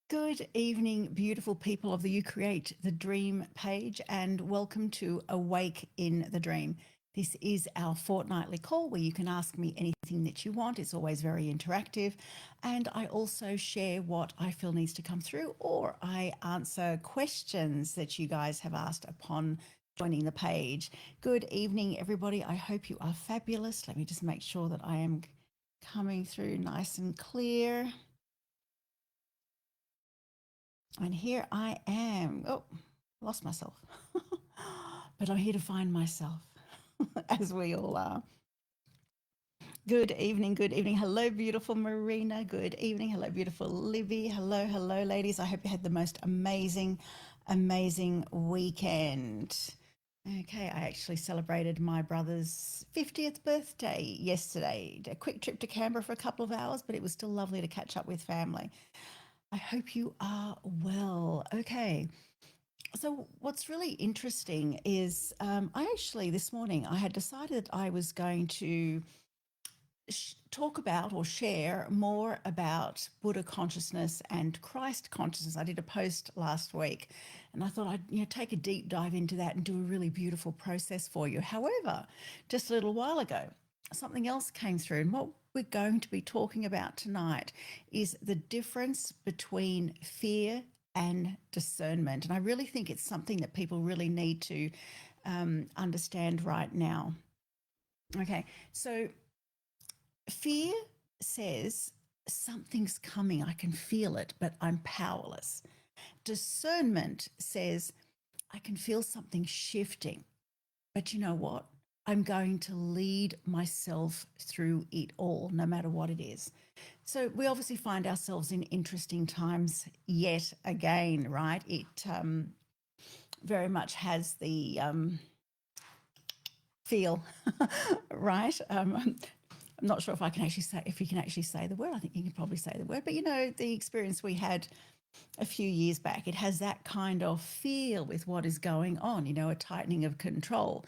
Good evening, beautiful people of the You Create the Dream page, and welcome to Awake in the Dream. This is our fortnightly call where you can ask me anything that you want. It's always very interactive. And I also share what I feel needs to come through, or I answer questions that you guys have asked upon joining the page. Good evening, everybody. I hope you are fabulous. Let me just make sure that I am coming through nice and clear. And here I am. Oh, lost myself. But I'm here to find myself, as we all are. Good evening, good evening. Hello, beautiful Marina. Good evening. Hello, beautiful Libby. Hello, hello, ladies. I hope you had the most amazing, amazing weekend. Okay, I actually celebrated my brother's 50th birthday yesterday. A quick trip to Canberra for a couple of hours, but it was still lovely to catch up with family. I hope you are well. Okay. So what's really interesting is I actually this morning I had decided I was going to talk about or share more about Buddha consciousness and Christ consciousness. I did a post last week, and I thought I'd take a deep dive into that and do a really beautiful process for you. However, just a little while ago, something else came through, and what we're going to be talking about tonight is the difference between fear and discernment. And I really think it's something that people really need to understand right now. Okay, so fear says something's coming, I can feel it, but I'm powerless. Discernment says I can feel something shifting, but you know what? I'm going to lead myself through it all, no matter what it is. So we obviously find ourselves in interesting times yet again, right? It very much has the feel, right? I'm not sure if I can actually say, if you can actually say the word. I think you can probably say the word, but the experience we had a few years back, it has that kind of feel with what is going on, a tightening of control.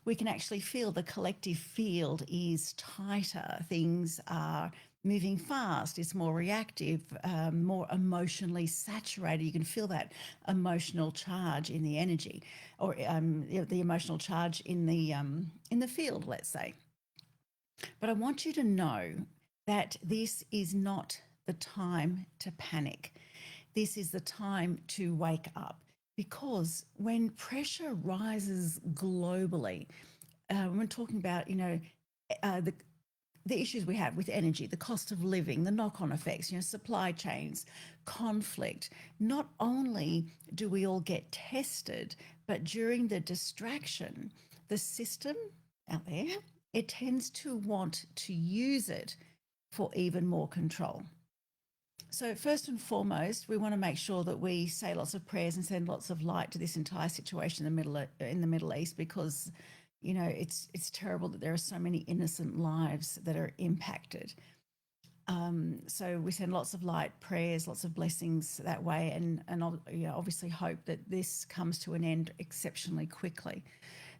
We can actually feel the collective field is tighter. Things are moving fast. It's more reactive, more emotionally saturated. You can feel that emotional charge in the energy, or the emotional charge in the field, let's say. But I want you to know that this is not the time to panic. This is the time to wake up, because when pressure rises globally, we're talking about, the issues we have with energy, the cost of living, the knock-on effects, supply chains, conflict. Not only do we all get tested, but during the distraction, the system out there, it tends to want to use it for even more control. So first and foremost, we want to make sure that we say lots of prayers and send lots of light to this entire situation in the Middle East, because it's terrible that there are so many innocent lives that are impacted. So we send lots of light, prayers, lots of blessings that way, and obviously hope that this comes to an end exceptionally quickly.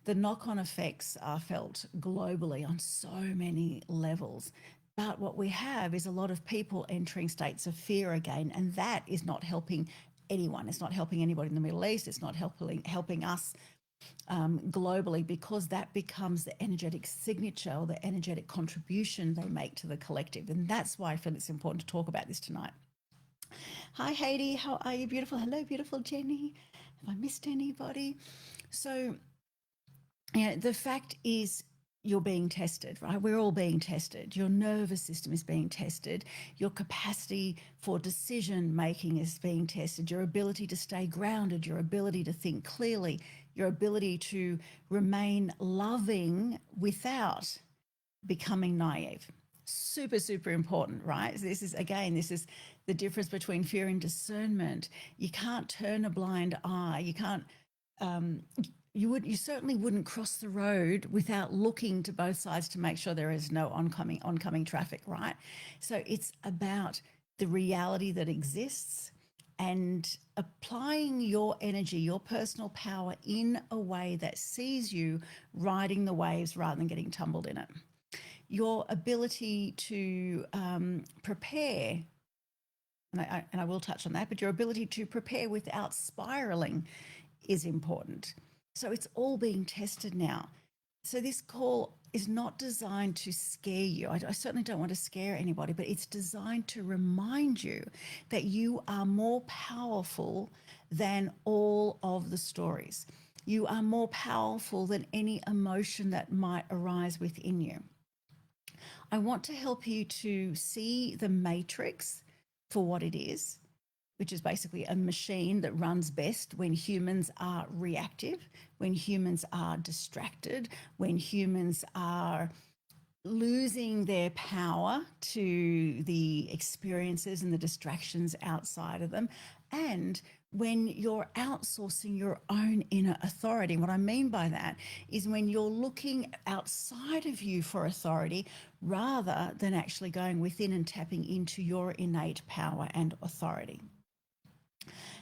The knock-on effects are felt globally on so many levels. But what we have is a lot of people entering states of fear again, and that is not helping anyone. It's not helping anybody in the Middle East. It's not helping us globally, because that becomes the energetic signature or the energetic contribution they make to the collective. And that's why I feel it's important to talk about this tonight. Hi, Haiti. How are you? Beautiful. Hello, beautiful Jenny. Have I missed anybody? So, the fact is, you're being tested, right? We're all being tested. Your nervous system is being tested. Your capacity for decision making is being tested. Your ability to stay grounded, your ability to think clearly, your ability to remain loving without becoming naive. Super, super important, right? This is the difference between fear and discernment. You can't turn a blind eye. You can't, you certainly wouldn't cross the road without looking to both sides to make sure there is no oncoming traffic, right? So it's about the reality that exists and applying your energy, your personal power in a way that sees you riding the waves rather than getting tumbled in it. Your ability to prepare and I will touch on that, but your ability to prepare without spiraling is important. So it's all being tested now. So this call is not designed to scare you. I certainly don't want to scare anybody, but it's designed to remind you that you are more powerful than all of the stories. You are more powerful than any emotion that might arise within you. I want to help you to see the matrix for what it is, which is basically a machine that runs best when humans are reactive, when humans are distracted, when humans are losing their power to the experiences and the distractions outside of them, and when you're outsourcing your own inner authority. What I mean by that is when you're looking outside of you for authority rather than actually going within and tapping into your innate power and authority.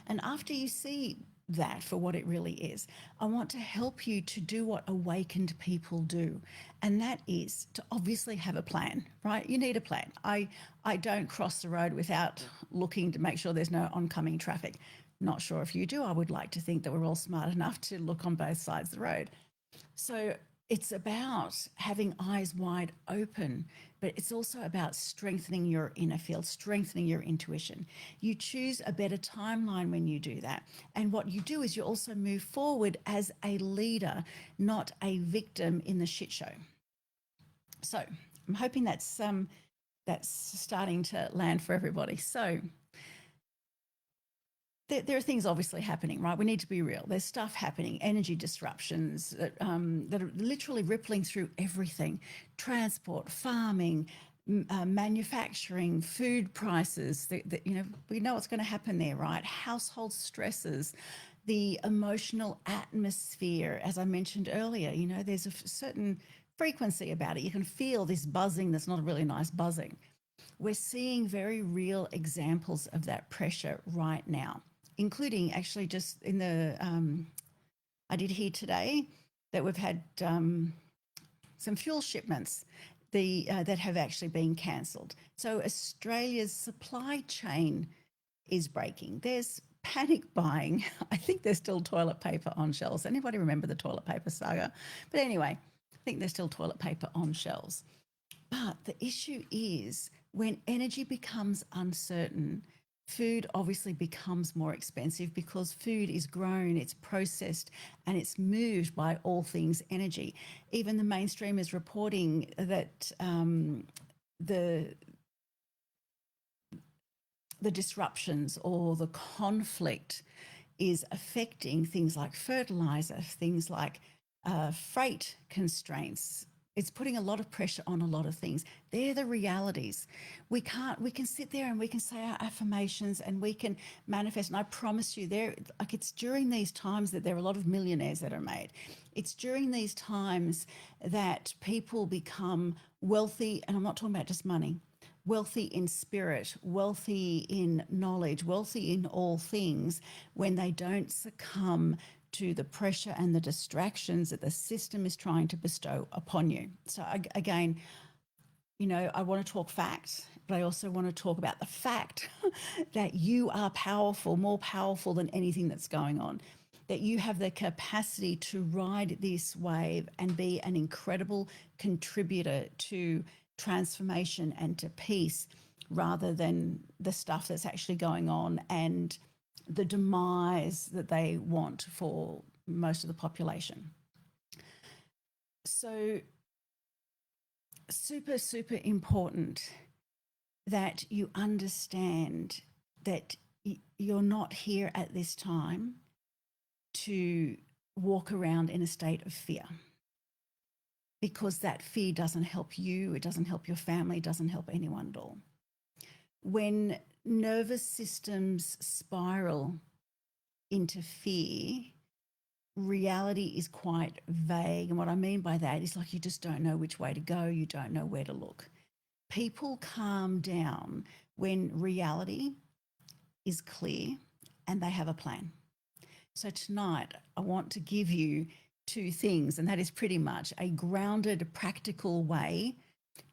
And after you see that for what it really is, I want to help you to do what awakened people do. And that is to obviously have a plan, right? You need a plan. I don't cross the road without looking to make sure there's no oncoming traffic. Not sure if you do. I would like to think that we're all smart enough to look on both sides of the road. So it's about having eyes wide open, but it's also about strengthening your inner field, strengthening your intuition. You choose a better timeline when you do that. And what you do is you also move forward as a leader, not a victim in the shit show. So I'm hoping that's starting to land for everybody. So there are things obviously happening, right? We need to be real. There's stuff happening, energy disruptions that are literally rippling through everything: transport, farming, manufacturing, food prices. We know what's going to happen there, right? Household stresses, the emotional atmosphere, as I mentioned earlier. There's a certain frequency about it. You can feel this buzzing that's not a really nice buzzing. We're seeing very real examples of that pressure right now, including actually just in the, I did hear today that we've had some fuel shipments that have actually been cancelled. So Australia's supply chain is breaking. There's panic buying. I think there's still toilet paper on shelves. Anybody remember the toilet paper saga? But anyway, I think there's still toilet paper on shelves. But the issue is when energy becomes uncertain, food obviously becomes more expensive because food is grown, it's processed, and it's moved by all things energy. Even the mainstream is reporting that the disruptions or the conflict is affecting things like fertilizer, things like freight constraints. It's putting a lot of pressure on a lot of things. They're the realities. We can sit there and we can say our affirmations and we can manifest. And I promise you, it's during these times that there are a lot of millionaires that are made. It's during these times that people become wealthy, and I'm not talking about just money, wealthy in spirit, wealthy in knowledge, wealthy in all things, when they don't succumb to the pressure and the distractions that the system is trying to bestow upon you. So again, I want to talk facts, but I also want to talk about the fact that you are powerful, more powerful than anything that's going on, that you have the capacity to ride this wave and be an incredible contributor to transformation and to peace, rather than the stuff that's actually going on and the demise that they want for most of the population. So super, super important that you understand that you're not here at this time to walk around in a state of fear, because that fear doesn't help you, it doesn't help your family, it doesn't help anyone at all. When nervous systems spiral into fear, reality is quite vague. And what I mean by that is like you just don't know which way to go, you don't know where to look. People calm down when reality is clear and they have a plan. So tonight, I want to give you two things, and that is pretty much a grounded, practical way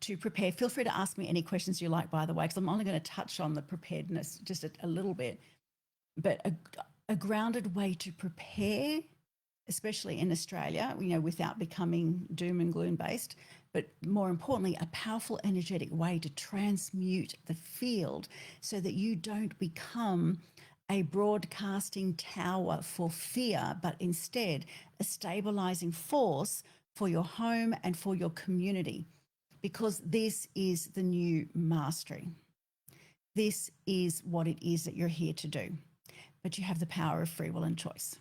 to prepare. Feel free to ask me any questions you like, by the way, because I'm only going to touch on the preparedness just a little bit. But a grounded way to prepare, especially in Australia, without becoming doom and gloom based, but more importantly, a powerful energetic way to transmute the field so that you don't become a broadcasting tower for fear, but instead a stabilizing force for your home and for your community, because this is the new mastery. This is what it is that you're here to do. But you have the power of free will and choice,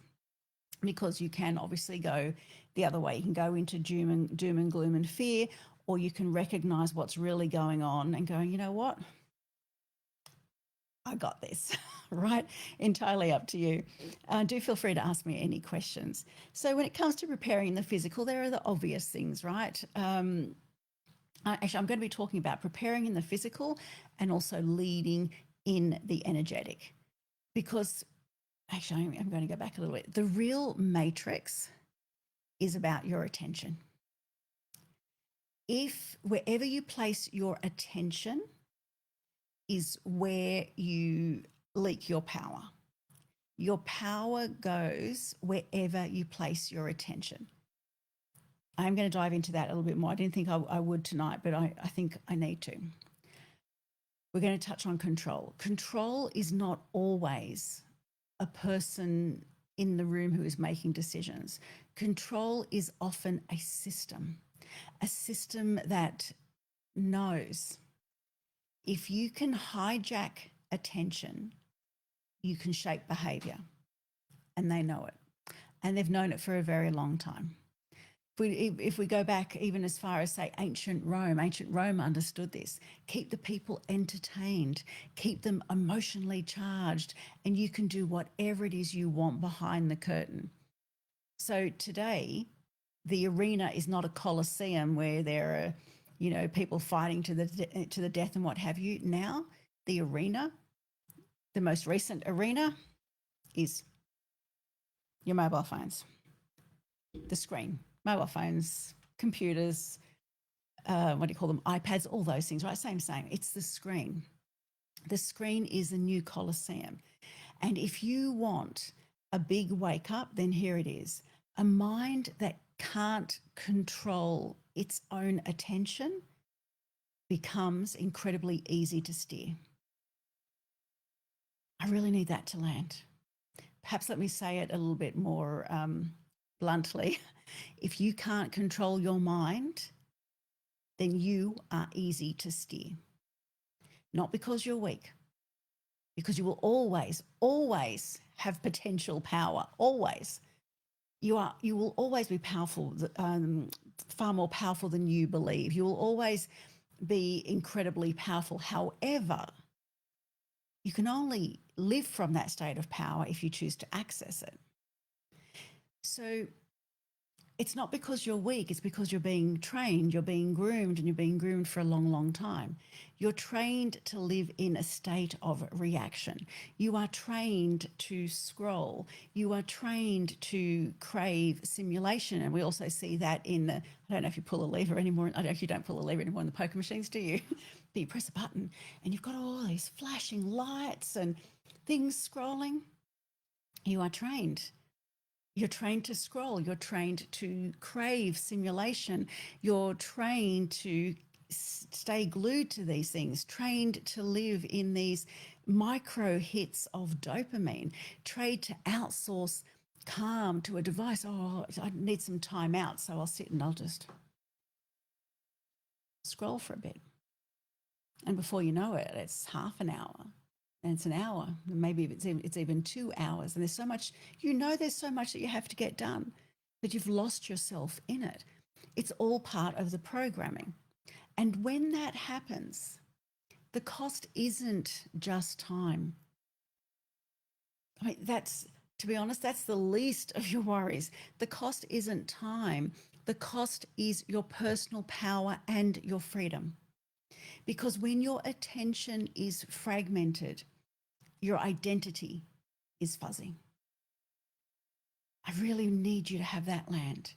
because you can obviously go the other way. You can go into doom and gloom and fear, or you can recognize what's really going on and going, you know what? I got this, right? Entirely up to you. Do feel free to ask me any questions. So when it comes to preparing the physical, there are the obvious things, right? Actually, I'm going to be talking about preparing in the physical and also leading in the energetic, because actually, I'm going to go back a little bit. The real matrix is about your attention. If wherever you place your attention is where you leak your power. Your power goes wherever you place your attention. I'm going to dive into that a little bit more. I didn't think I would tonight, but I think I need to. We're going to touch on control. Control is not always a person in the room who is making decisions. Control is often a system that knows if you can hijack attention, you can shape behavior, and they know it. And they've known it for a very long time. If we go back even as far as, say, ancient Rome understood this. Keep the people entertained, keep them emotionally charged, and you can do whatever it is you want behind the curtain. So today, the arena is not a coliseum where there are, people fighting to the death and what have you. Now, the arena, the most recent arena, is your mobile phones, the screen. Mobile phones, computers, what do you call them? iPads, all those things, right? Same. It's the screen. The screen is the new coliseum. And if you want a big wake up, then here it is. A mind that can't control its own attention becomes incredibly easy to steer. I really need that to land. Perhaps let me say it a little bit more bluntly. If you can't control your mind, then you are easy to steer. Not because you're weak, because you will always have potential power, always. You will always be powerful, far more powerful than you believe. You will always be incredibly powerful. However, you can only live from that state of power if you choose to access it. So it's not because you're weak, it's because you're being trained, you're being groomed, and you're being groomed for a long, long time. You're trained to live in a state of reaction. You are trained to scroll. You are trained to crave simulation. And we also see that in I don't know if you pull a lever anymore. I don't know if you don't pull a lever anymore in the poker machines, do you? But you press a button and you've got all these flashing lights and things scrolling. You are trained. You're trained to scroll. You're trained to crave simulation. You're trained to stay glued to these things, trained to live in these micro hits of dopamine, trained to outsource calm to a device. Oh, I need some time out, so I'll sit and I'll just scroll for a bit. And before you know it, it's half an hour. And it's an hour, maybe it's even 2 hours. And there's so much that you have to get done, but you've lost yourself in it. It's all part of the programming. And when that happens, the cost isn't just time. I mean, to be honest, that's the least of your worries. The cost isn't time. The cost is your personal power and your freedom. Because when your attention is fragmented, your identity is fuzzy. I really need you to have that land.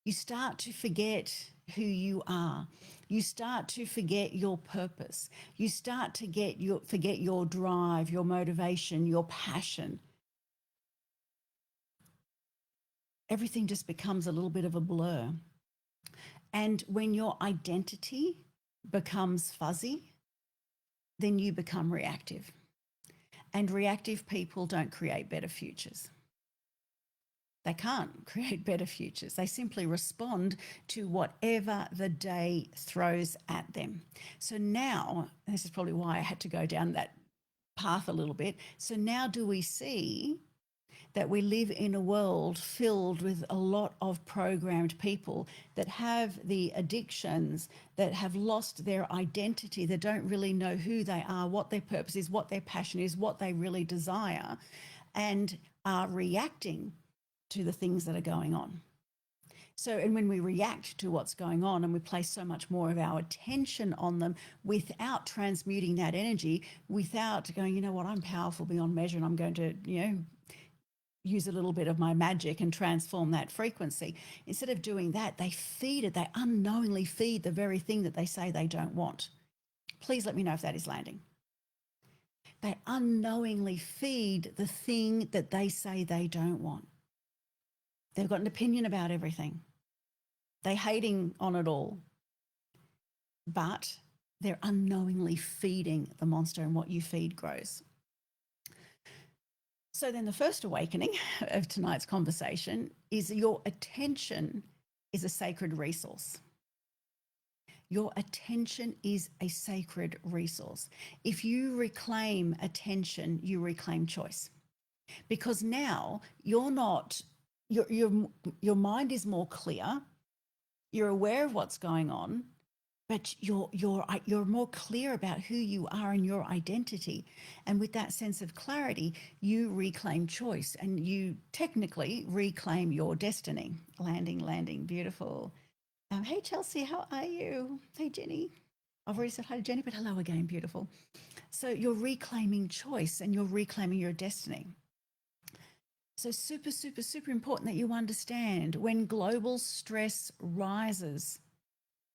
You start to forget who you are. You start to forget your purpose. You start to forget your drive, your motivation, your passion. Everything just becomes a little bit of a blur. And when your identity becomes fuzzy, then you become reactive. And reactive people don't create better futures. They can't create better futures. They simply respond to whatever the day throws at them. So now, this is probably why I had to go down that path a little bit. So now do we see that we live in a world filled with a lot of programmed people that have the addictions, that have lost their identity, that don't really know who they are, what their purpose is, what their passion is, what they really desire, and are reacting to the things that are going on. So, and when we react to what's going on and we place so much more of our attention on them without transmuting that energy, without going, you know what, I'm powerful beyond measure and I'm going to, use a little bit of my magic and transform that frequency. Instead of doing that, they feed it. They unknowingly feed the very thing that they say they don't want. Please let me know if that is landing. They unknowingly feed the thing that they say they don't want. They've got an opinion about everything. They're hating on it all. But they're unknowingly feeding the monster, and what you feed grows. So then the first awakening of tonight's conversation is your attention is a sacred resource. Your attention is a sacred resource. If you reclaim attention, you reclaim choice. Because now you're not, your mind is more clear, you're aware of what's going on, but you're more clear about who you are and your identity. And with that sense of clarity, you reclaim choice and you technically reclaim your destiny. Landing, beautiful. Hey, Chelsea, how are you? Hey, Jenny. I've already said hi to Jenny, but hello again, beautiful. So you're reclaiming choice and you're reclaiming your destiny. So super, super, super important that you understand when global stress rises,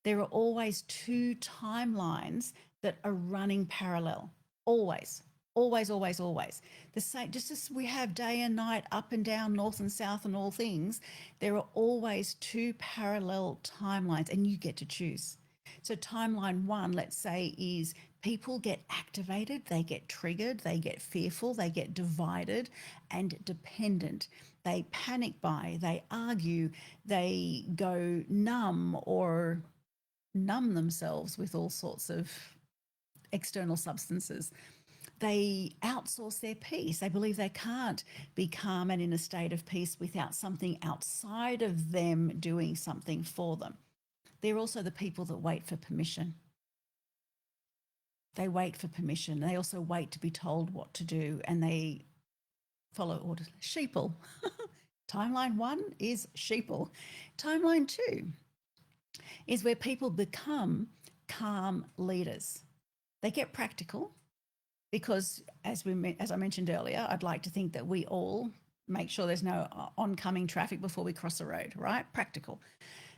there are always two timelines that are running parallel. Always, always, always, always. The same, just as we have day and night, up and down, north and south, and all things, there are always two parallel timelines, and you get to choose. So, timeline one, let's say, is people get activated, they get triggered, they get fearful, they get divided and dependent. They panic buy, they argue, they go numb or numb themselves with all sorts of external substances. They outsource their peace. They believe they can't be calm and in a state of peace without something outside of them doing something for them. They're also the people that wait for permission. They wait for permission. They also wait to be told what to do, and they follow orders. Sheeple. Timeline one is sheeple. Timeline two is where people become calm leaders. They get practical because, as I mentioned earlier, I'd like to think that we all make sure there's no oncoming traffic before we cross the road, right? Practical.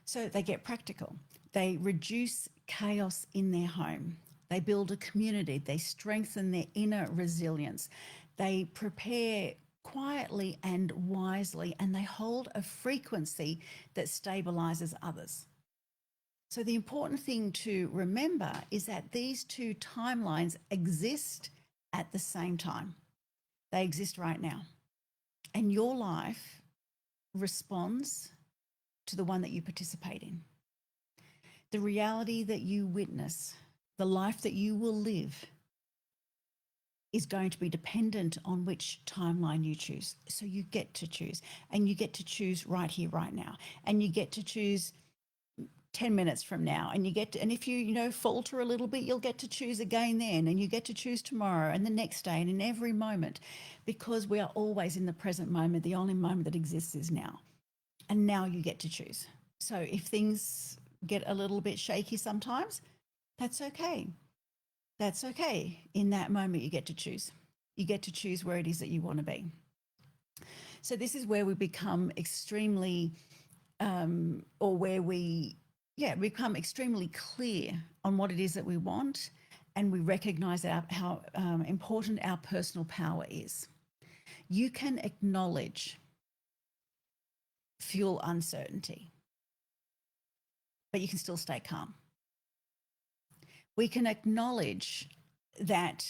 So they get practical. They reduce chaos in their home. They build a community. They strengthen their inner resilience. They prepare quietly and wisely, and they hold a frequency that stabilizes others. So the important thing to remember is that these two timelines exist at the same time. They exist right now. And your life responds to the one that you participate in. The reality that you witness, the life that you will live, is going to be dependent on which timeline you choose. So you get to choose, and you get to choose right here, right now. And you get to choose 10 minutes from now, and you get to, and if you falter a little bit, you'll get to choose again then, and you get to choose tomorrow and the next day and in every moment, because we are always in the present moment. The only moment that exists is now, and now you get to choose. So if things get a little bit shaky sometimes, that's okay. That's okay. In that moment, you get to choose. You get to choose where it is that you want to be. So this is where we become extremely or where we, become extremely clear on what it is that we want, and we recognize how important our personal power is. You can acknowledge fuel uncertainty, but you can still stay calm. We can acknowledge that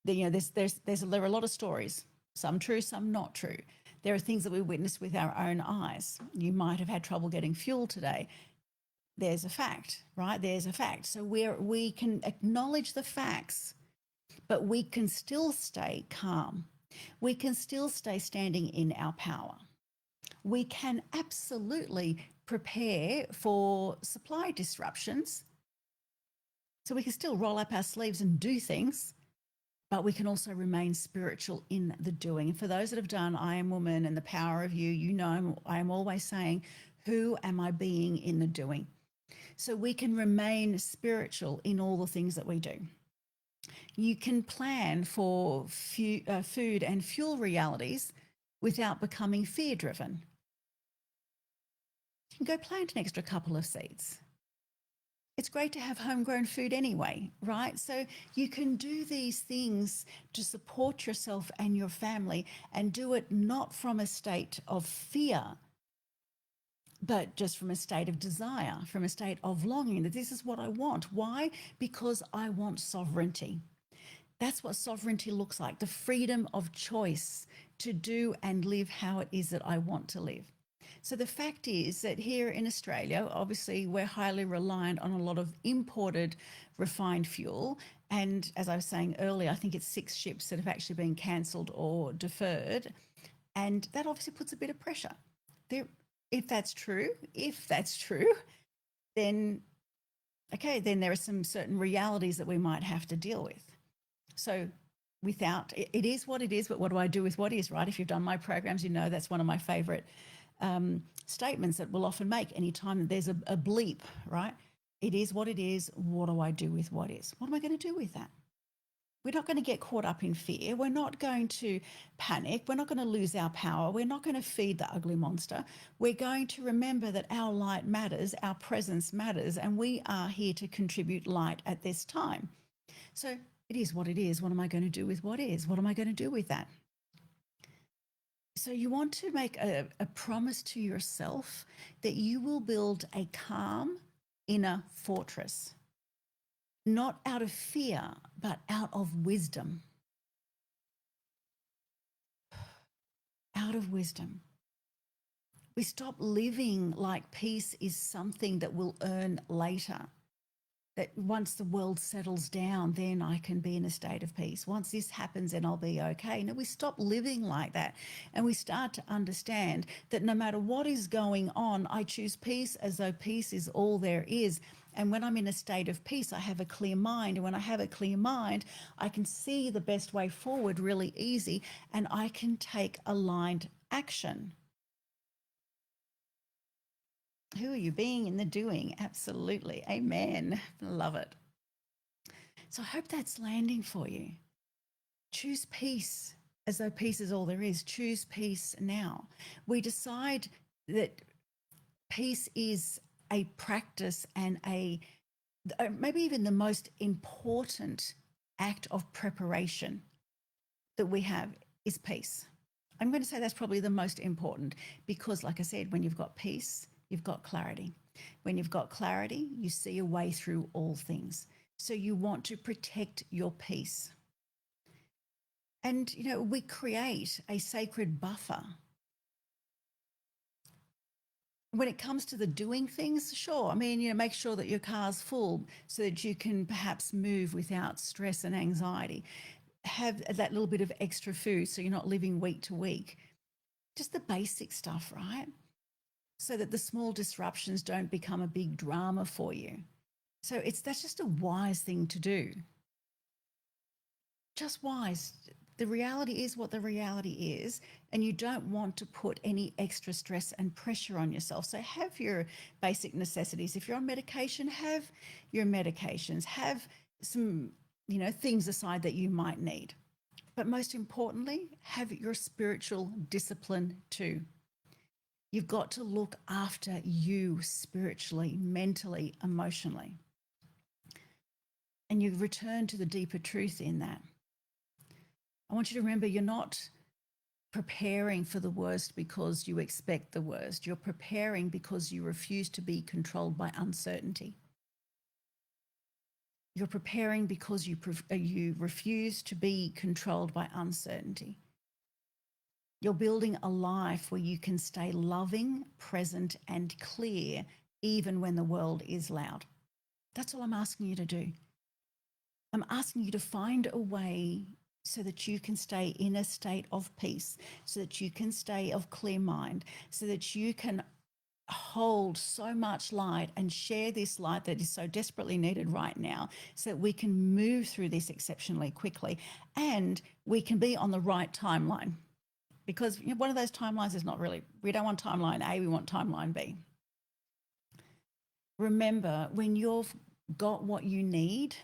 there are a lot of stories, some true, some not true. There are things that we witness with our own eyes. You might have had trouble getting fuel today. There's a fact, right? There's a fact. So we can acknowledge the facts, but we can still stay calm. We can still stay standing in our power. We can absolutely prepare for supply disruptions. So we can still roll up our sleeves and do things, but we can also remain spiritual in the doing. And for those that have done I Am Woman and the Power of You, you know I am always saying, who am I being in the doing? So we can remain spiritual in all the things that we do. You can plan for food and fuel realities without becoming fear-driven. You can go plant an extra couple of seeds. It's great to have homegrown food anyway, right? So you can do these things to support yourself and your family, and do it not from a state of fear, but just from a state of desire, from a state of longing, that this is what I want. Why? Because I want sovereignty. That's what sovereignty looks like, the freedom of choice to do and live how it is that I want to live. So the fact is that here in Australia, obviously we're highly reliant on a lot of imported refined fuel. And as I was saying earlier, I think it's 6 ships that have actually been cancelled or deferred. And that obviously puts a bit of pressure. If that's true, then okay, then there are some certain realities that we might have to deal with. So it is what it is, but what do I do with what is, right? If you've done my programs, you know that's one of my favorite statements that we'll often make anytime that there's a bleep, right? It is what it is. What do I do with what is? What am I going to do with that? We're not going to get caught up in fear. We're not going to panic. We're not going to lose our power. We're not going to feed the ugly monster. We're going to remember that our light matters, our presence matters, and we are here to contribute light at this time. So it is what it is. What am I going to do with what is? What am I going to do with that? So you want to make a promise to yourself that you will build a calm inner fortress, not out of fear, but out of wisdom. Out of wisdom. We stop living like peace is something that we'll earn later. That once the world settles down, then I can be in a state of peace. Once this happens, then I'll be okay. No, we stop living like that, and we start to understand that no matter what is going on, I choose peace as though peace is all there is. And when I'm in a state of peace, I have a clear mind. And when I have a clear mind, I can see the best way forward really easy, and I can take aligned action. Who are you being in the doing? Absolutely. Amen. Love it. So I hope that's landing for you. Choose peace as though peace is all there is. Choose peace now. We decide that peace is a practice and maybe even the most important act of preparation that we have is peace. I'm going to say that's probably the most important because, like I said, when you've got peace, you've got clarity. When you've got clarity, you see a way through all things. So you want to protect your peace. And, we create a sacred buffer. When it comes to the doing things, sure. I mean, make sure that your car's full so that you can perhaps move without stress and anxiety. Have that little bit of extra food so you're not living week to week. Just the basic stuff, right? So that the small disruptions don't become a big drama for you. So that's just a wise thing to do. Just wise. The reality is what the reality is, and you don't want to put any extra stress and pressure on yourself. So have your basic necessities. If you're on medication, have your medications. Have some, things aside that you might need. But most importantly, have your spiritual discipline too. You've got to look after you spiritually, mentally, emotionally. And you return to the deeper truth in that. I want you to remember you're not preparing for the worst because you expect the worst. You're preparing because you refuse to be controlled by uncertainty. You're preparing because you refuse to be controlled by uncertainty. You're building a life where you can stay loving, present, and clear, even when the world is loud. That's all I'm asking you to do. I'm asking you to find a way so that you can stay in a state of peace, so that you can stay of clear mind, so that you can hold so much light and share this light that is so desperately needed right now, so that we can move through this exceptionally quickly and we can be on the right timeline. Because one of those timelines is not really, we don't want timeline A, we want timeline B. Remember, when you've got what you need,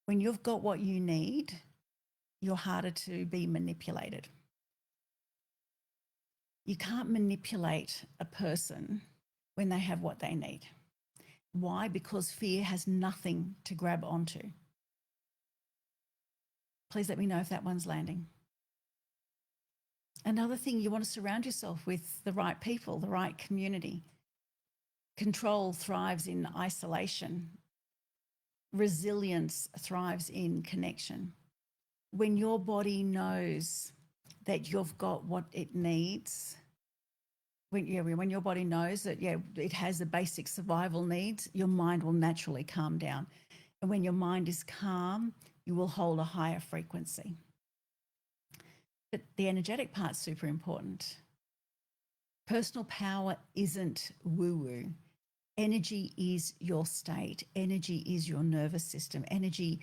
when you've got what you need, you're harder to be manipulated. You can't manipulate a person when they have what they need. Why? Because fear has nothing to grab onto. Please let me know if that one's landing. Another thing, you want to surround yourself with the right people, the right community. Control thrives in isolation. Resilience thrives in connection. When your body knows that you've got what it needs, when your body knows that it has the basic survival needs, your mind will naturally calm down. And when your mind is calm, you will hold a higher frequency. But the energetic part's super important. Personal power isn't woo-woo. Energy is your state. Energy is your nervous system. Energy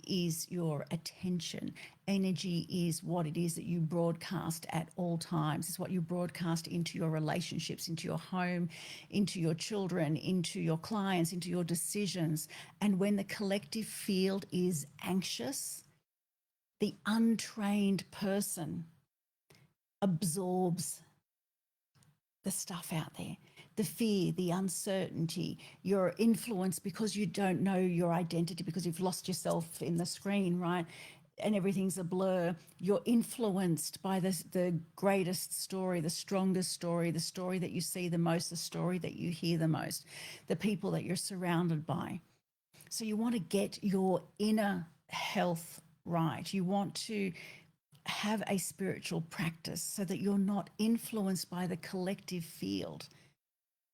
is your attention. Energy is what it is that you broadcast at all times. It's what you broadcast into your relationships, into your home, into your children, into your clients, into your decisions. And when the collective field is anxious, the untrained person absorbs the stuff out there. The fear, the uncertainty, your influence because you don't know your identity because you've lost yourself in the screen, right? And everything's a blur. You're influenced by the greatest story, the strongest story, the story that you see the most, the story that you hear the most, the people that you're surrounded by. So you want to get your inner health right. You want to have a spiritual practice so that you're not influenced by the collective field.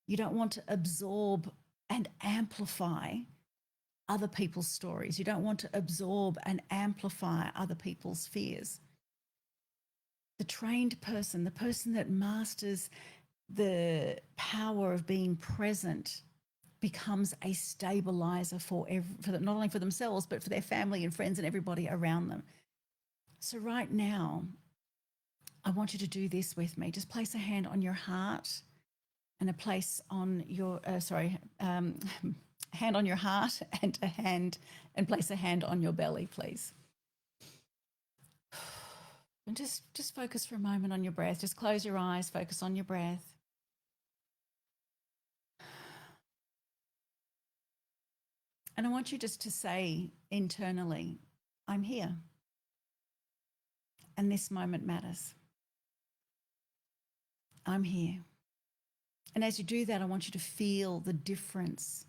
You don't want to absorb and amplify other people's stories. You don't want to absorb and amplify other people's fears. The trained person, the person that masters the power of being present, becomes a stabilizer for not only for themselves, but for their family and friends and everybody around them. So right now, I want you to do this with me. Just place a hand on your heart and a place on your, hand on your heart and place a hand on your belly, please. And just focus for a moment on your breath. Just close your eyes, focus on your breath. And I want you just to say internally, I'm here. And this moment matters. I'm here. And as you do that, I want you to feel the difference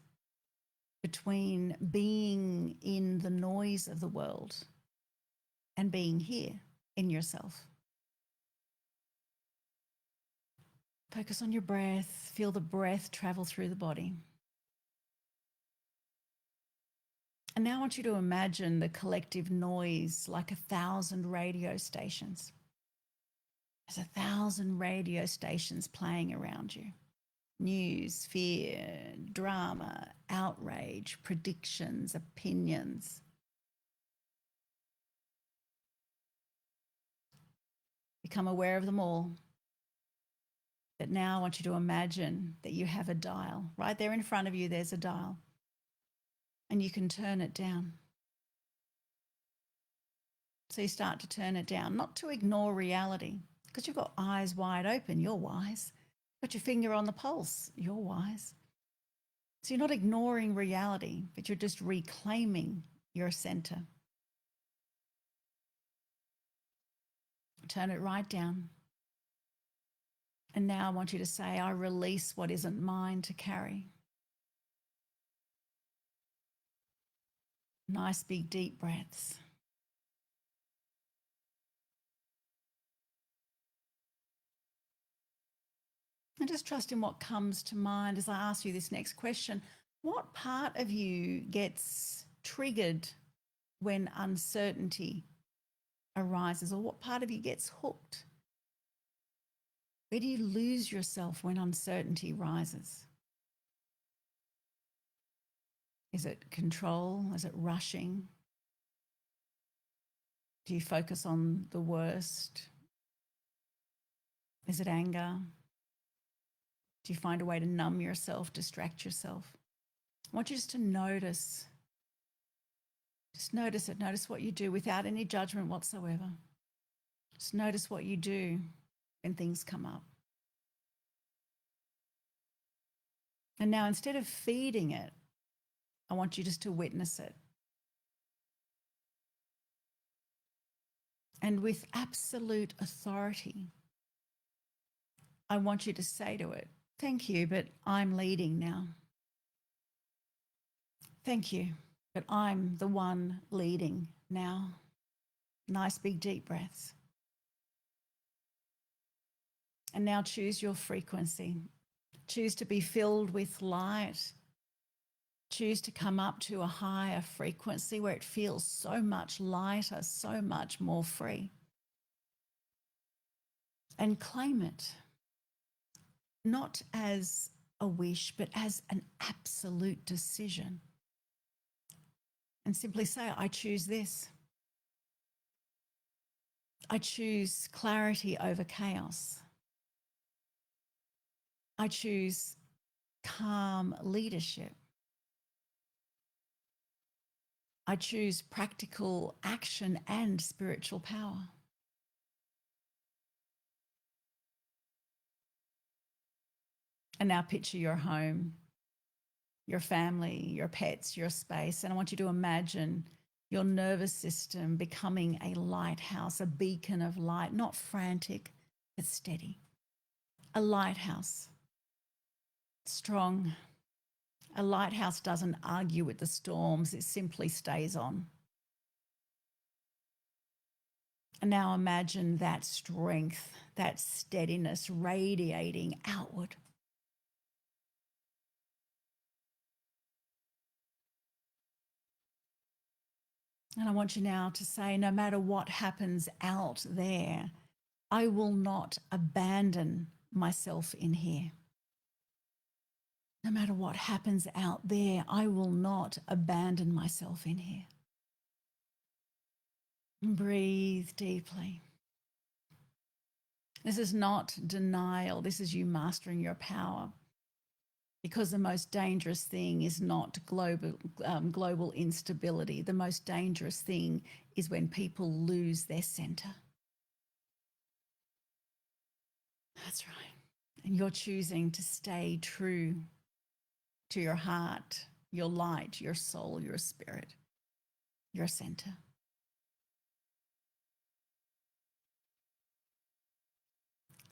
between being in the noise of the world and being here in yourself. Focus on your breath. Feel the breath travel through the body. And now I want you to imagine the collective noise like 1,000 radio stations. There's 1,000 radio stations playing around you. News, fear, drama, outrage, predictions, opinions. Become aware of them all. But now I want you to imagine that you have a dial. Right there in front of you, there's a dial. And you can turn it down. So you start to turn it down, not to ignore reality, because you've got eyes wide open, you're wise. Got your finger on the pulse, you're wise. So you're not ignoring reality, but you're just reclaiming your center. Turn it right down. And now I want you to say, I release what isn't mine to carry. Nice big deep breaths. And just trust in what comes to mind as I ask you this next question. What part of you gets triggered when uncertainty arises, or what part of you gets hooked? Where do you lose yourself when uncertainty rises? Is it control? Is it rushing? Do you focus on the worst? Is it anger? Do you find a way to numb yourself, distract yourself? I want you just to notice. Just notice it. Notice what you do without any judgment whatsoever. Just notice what you do when things come up. And now, instead of feeding it, I want you just to witness it. And with absolute authority, I want you to say to it, thank you, but I'm leading now. Thank you, but I'm the one leading now. Nice big deep breaths. And now choose your frequency. Choose to be filled with light. Choose to come up to a higher frequency where it feels so much lighter, so much more free. And claim it, not as a wish, but as an absolute decision. And simply say, I choose this. I choose clarity over chaos. I choose calm leadership. I choose practical action and spiritual power. And now picture your home, your family, your pets, your space. And I want you to imagine your nervous system becoming a lighthouse, a beacon of light, not frantic, but steady. A lighthouse, strong. A lighthouse doesn't argue with the storms, it simply stays on. And now imagine that strength, that steadiness radiating outward. And I want you now to say, no matter what happens out there, I will not abandon myself in here. No matter what happens out there, I will not abandon myself in here. And breathe deeply. This is not denial. This is you mastering your power. Because the most dangerous thing is not global instability. The most dangerous thing is when people lose their center. That's right. And you're choosing to stay true to your heart, your light, your soul, your spirit, your center.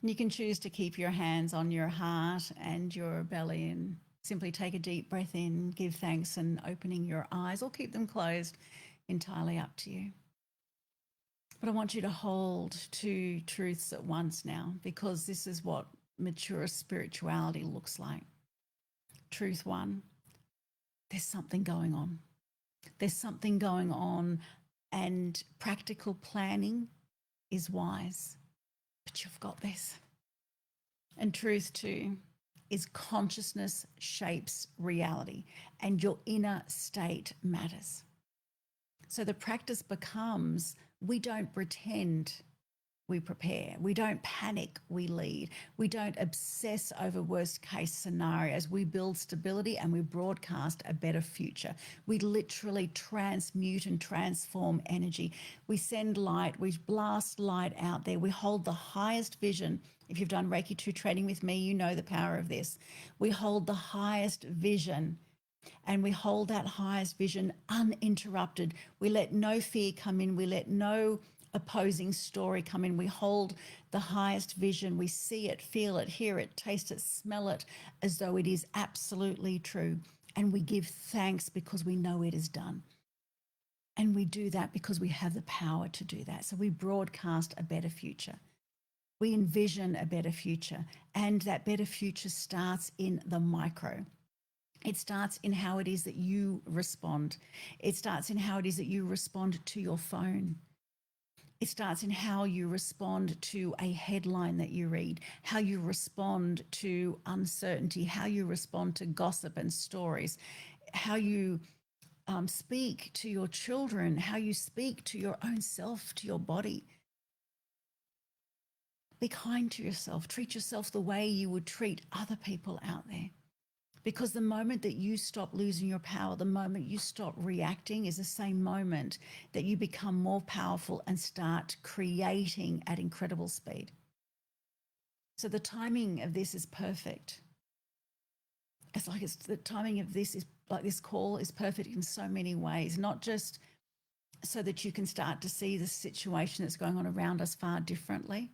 And you can choose to keep your hands on your heart and your belly and simply take a deep breath in, give thanks and opening your eyes, or keep them closed, entirely up to you. But I want you to hold two truths at once now, because this is what mature spirituality looks like. Truth one, there's something going on. There's something going on, and practical planning is wise, but you've got this. And truth two is consciousness shapes reality, and your inner state matters. So the practice becomes, we don't pretend we prepare. We don't panic, we lead. We don't obsess over worst case scenarios. We build stability and we broadcast a better future. We literally transmute and transform energy. We send light, we blast light out there. We hold the highest vision. If you've done Reiki 2 training with me, you know the power of this. We hold the highest vision and we hold that highest vision uninterrupted. We let no fear come in. We let no opposing story come in. We hold the highest vision. We see it, feel it, hear it, taste it, smell it as though it is absolutely true. And we give thanks because we know it is done. And we do that because we have the power to do that. So we broadcast a better future. We envision a better future. And that better future starts in the micro. It starts in how it is that you respond. It starts in how it is that you respond to your phone. It starts in how you respond to a headline that you read, how you respond to uncertainty, how you respond to gossip and stories, how you speak to your children, how you speak to your own self, to your body. Be kind to yourself. Treat yourself the way you would treat other people out there. Because the moment that you stop losing your power, the moment you stop reacting is the same moment that you become more powerful and start creating at incredible speed. So the timing of this is perfect. It's like the timing of this is like this call is perfect in so many ways, not just so that you can start to see the situation that's going on around us far differently,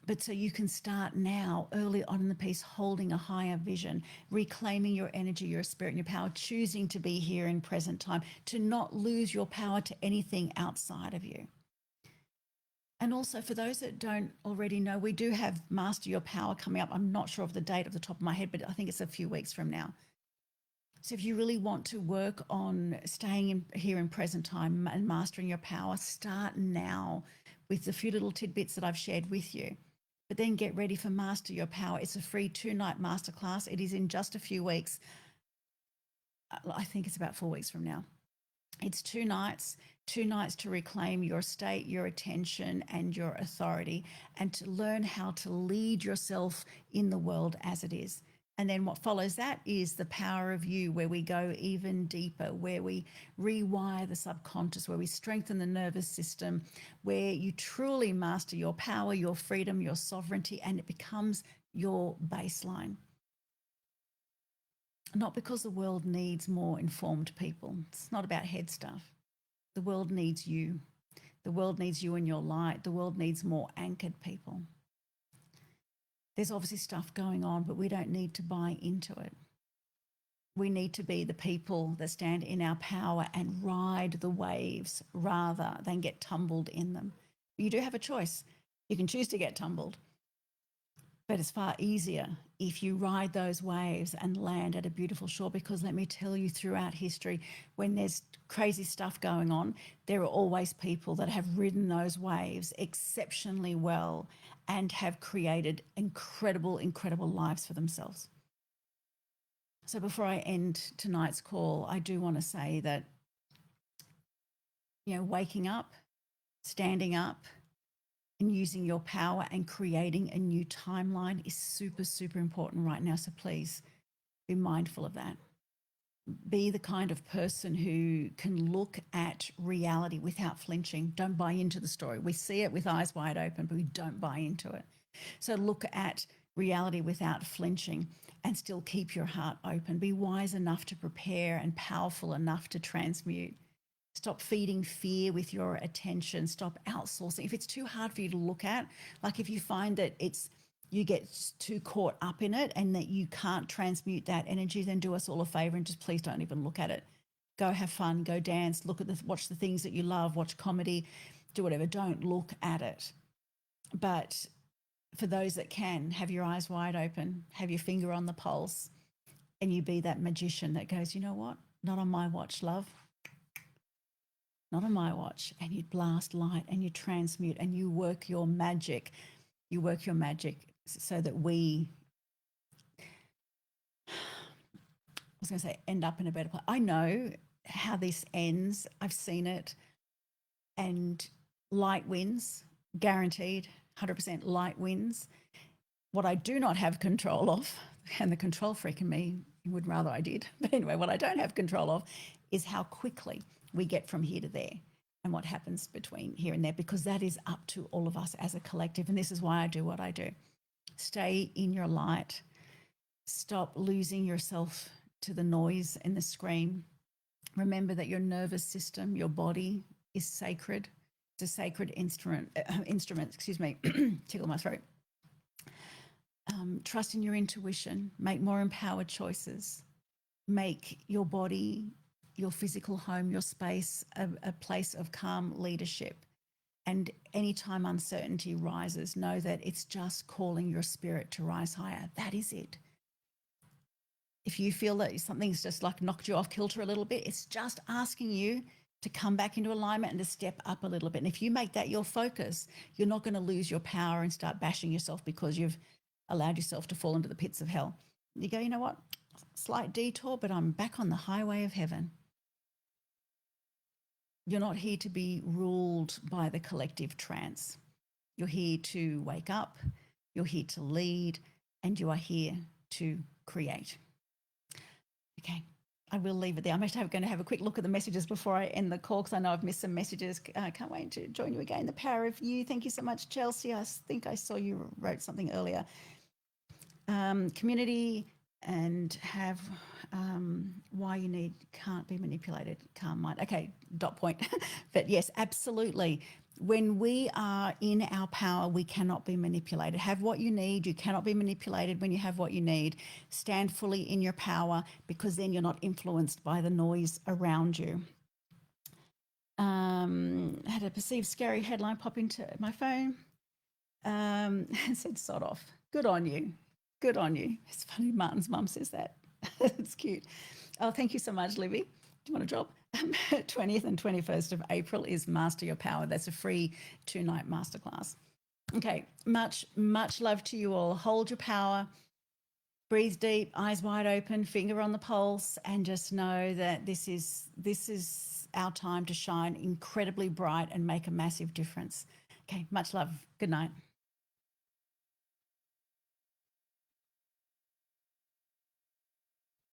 but so you can start now, early on in the piece, holding a higher vision, reclaiming your energy, your spirit, and your power, choosing to be here in present time, to not lose your power to anything outside of you. And also, for those that don't already know, we do have Master Your Power coming up. I'm not sure of the date off the top of my head, but I think it's a few weeks from now. So if you really want to work on staying here in present time and mastering your power, start now with the few little tidbits that I've shared with you. But then get ready for Master Your Power. It's a free 2-night masterclass. It is in just a few weeks. I think it's about 4 weeks from now. It's 2 nights to reclaim your state, your attention, and your authority, and to learn how to lead yourself in the world as it is. And then what follows that is the power of you, where we go even deeper, where we rewire the subconscious, where we strengthen the nervous system, where you truly master your power, your freedom, your sovereignty, and it becomes your baseline. Not because the world needs more informed people. It's not about head stuff. The world needs you. The world needs you in your light. The world needs more anchored people. There's obviously stuff going on, but we don't need to buy into it. We need to be the people that stand in our power and ride the waves rather than get tumbled in them. You do have a choice. You can choose to get tumbled, but it's far easier if you ride those waves and land at a beautiful shore, because let me tell you, throughout history, when there's crazy stuff going on, there are always people that have ridden those waves exceptionally well and have created incredible, incredible lives for themselves. So before I end tonight's call, I do want to say that, waking up, standing up, and using your power and creating a new timeline is super, super important right now. So please be mindful of that. Be the kind of person who can look at reality without flinching. Don't buy into the story. We see it with eyes wide open, but we don't buy into it. So look at reality without flinching and still keep your heart open. Be wise enough to prepare and powerful enough to transmute. Stop feeding fear with your attention. Stop outsourcing. If it's too hard for you to look at, like if you find that you get too caught up in it and that you can't transmute that energy, then do us all a favor and just please don't even look at it. Go have fun, go dance, watch the things that you love, watch comedy, do whatever. Don't look at it. But for those that can, have your eyes wide open, have your finger on the pulse, and you be that magician that goes, you know what? Not on my watch, love. Not on my watch. And you blast light and you transmute and you work your magic. You work your magic so that we, I was going to say, end up in a better place. I know how this ends. I've seen it. And light wins. guaranteed, 100% light wins. What I do not have control of, and the control freak in me would rather I did, but anyway, what I don't have control of is how quickly we get from here to there and what happens between here and there, because that is up to all of us as a collective. And this is why I do what I do. Stay in your light. Stop losing yourself to the noise and the scream. Remember that your nervous system, your body is sacred. It's a sacred instrument, excuse me, tickle my throat. Trust in your intuition, make more empowered choices, make your body, your physical home, your space, a place of calm leadership. And anytime uncertainty rises, know that it's just calling your spirit to rise higher. That is it. If you feel that something's just like knocked you off kilter a little bit, it's just asking you to come back into alignment and to step up a little bit. And if you make that your focus, you're not going to lose your power and start bashing yourself because you've allowed yourself to fall into the pits of hell. You go, you know what? Slight detour, but I'm back on the highway of heaven. You're not here to be ruled by the collective trance. You're here to wake up, you're here to lead, and you are here to create. Okay, I will leave it there. I'm actually going to have a quick look at the messages before I end the call because I know I've missed some messages. Can't wait to join you again. The power of you. Thank you so much, Chelsea. I think I saw you wrote something earlier. Community and have why you need can't be manipulated, calm mind. Okay, dot point. But yes, absolutely. When we are in our power, we cannot be manipulated. Have what you need. You cannot be manipulated when you have what you need. Stand fully in your power because then you're not influenced by the noise around you. Had a perceived scary headline pop into my phone. It said sod off. Good on you. Good on you. It's funny, Martin's mum says that. It's cute. Oh, thank you so much, Libby. Do you want a job? 20th and 21st of April is Master Your Power. That's a free 2-night masterclass. Okay, much love to you all. Hold your power. Breathe deep, eyes wide open, finger on the pulse, and just know that this is our time to shine incredibly bright and make a massive difference. Okay, much love. Good night.